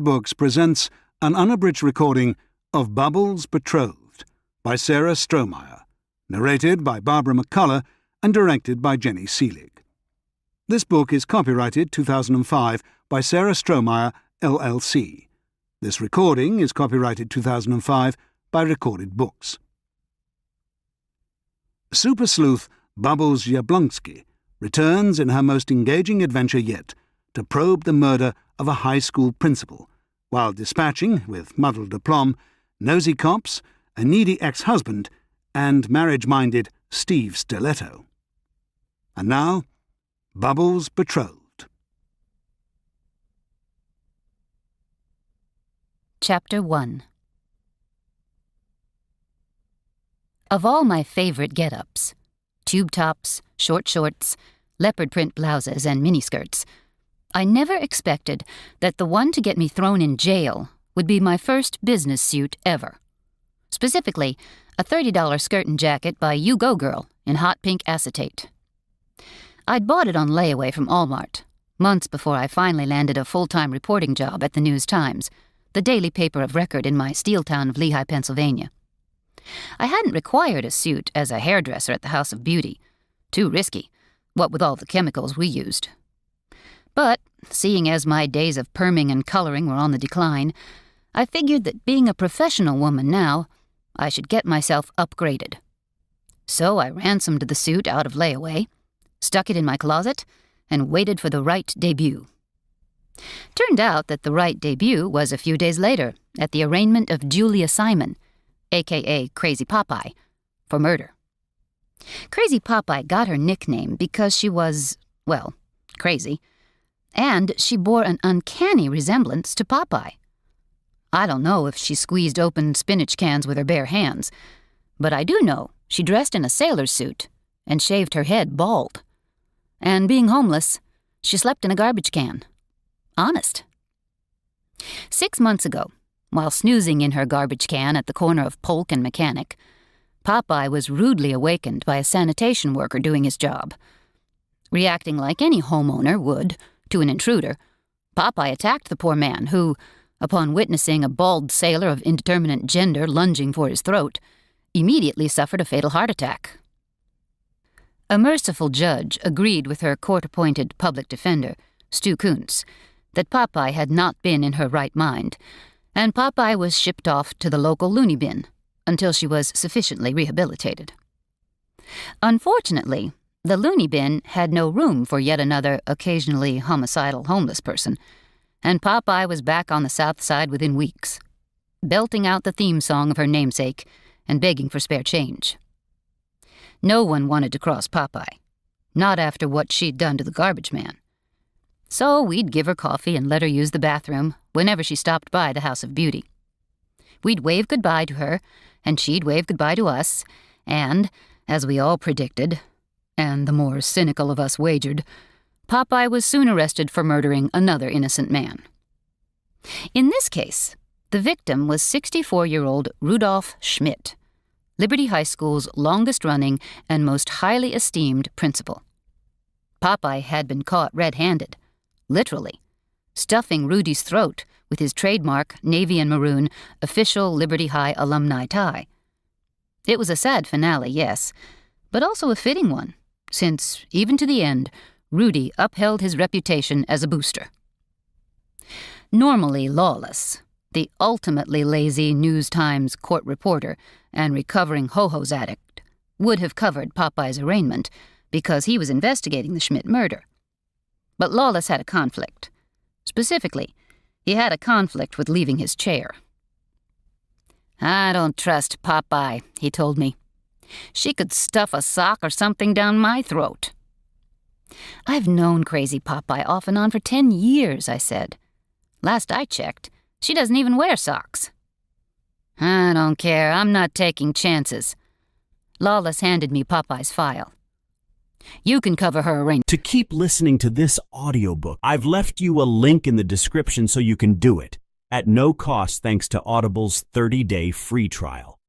Books presents an unabridged recording of Bubbles, Betrothed by Sarah Strohmeyer, narrated by Barbara McCullough and directed by Jenny Seelig. This book is copyrighted 2005 by Sarah Strohmeyer, LLC. This recording is copyrighted 2005 by Recorded Books. Super sleuth Bubbles Jablonski returns in her most engaging adventure yet to probe the murder of a high school principal, while dispatching, with muddled aplomb, nosy cops, a needy ex-husband, and marriage-minded Steve Stiletto. And now, Bubbles, Betrothed. Chapter 1. Of all my favorite get-ups, tube tops, short shorts, leopard print blouses, and miniskirts, I never expected that the one to get me thrown in jail would be my first business suit ever. Specifically, a $30 skirt and jacket by You Go Girl in hot pink acetate. I'd bought it on layaway from Walmart, months before I finally landed a full-time reporting job at the News-Times, the daily paper of record in my steel town of Lehigh, Pennsylvania. I hadn't required a suit as a hairdresser at the House of Beauty. Too risky, what with all the chemicals we used. But, seeing as my days of perming and coloring were on the decline, I figured that being a professional woman now, I should get myself upgraded. So I ransomed the suit out of layaway, stuck it in my closet, and waited for the right debut. Turned out that the right debut was a few days later at the arraignment of Julia Simon, a.k.a. Crazy Popeye, for murder. Crazy Popeye got her nickname because she was, well, crazy, and she bore an uncanny resemblance to Popeye. I don't know if she squeezed open spinach cans with her bare hands, but I do know she dressed in a sailor's suit and shaved her head bald. And being homeless, she slept in a garbage can. Honest. 6 months ago, while snoozing in her garbage can at the corner of Polk and Mechanic, Popeye was rudely awakened by a sanitation worker doing his job. Reacting like any homeowner would to an intruder, Popeye attacked the poor man who, upon witnessing a bald sailor of indeterminate gender lunging for his throat, immediately suffered a fatal heart attack. A merciful judge agreed with her court-appointed public defender, Stu Kuntz, that Popeye had not been in her right mind, and Popeye was shipped off to the local loony bin until she was sufficiently rehabilitated. Unfortunately, the loony bin had no room for yet another occasionally homicidal homeless person, and Popeye was back on the south side within weeks, belting out the theme song of her namesake and begging for spare change. No one wanted to cross Popeye, not after what she'd done to the garbage man. So we'd give her coffee and let her use the bathroom whenever she stopped by the House of Beauty. We'd wave goodbye to her, and she'd wave goodbye to us, and, as we all predicted, and the more cynical of us wagered, Popeye was soon arrested for murdering another innocent man. In this case, the victim was 64-year-old Rudolph Schmidt, Liberty High School's longest-running and most highly esteemed principal. Popeye had been caught red-handed, literally, stuffing Rudy's throat with his trademark navy and maroon official Liberty High alumni tie. It was a sad finale, yes, but also a fitting one, since, even to the end, Rudy upheld his reputation as a booster. Normally Lawless, the ultimately lazy News-Times court reporter and recovering ho-hos addict, would have covered Popeye's arraignment because he was investigating the Schmidt murder. But Lawless had a conflict. Specifically, he had a conflict with leaving his chair. "I don't trust Popeye," he told me. "She could stuff a sock or something down my throat." "I've known Crazy Popeye off and on for 10 years, I said. "Last I checked, she doesn't even wear socks." "I don't care. I'm not taking chances." Lawless handed me Popeye's file. "You can cover her arraignment." To keep listening to this audiobook, I've left you a link in the description so you can do it, at no cost thanks to Audible's 30-day free trial.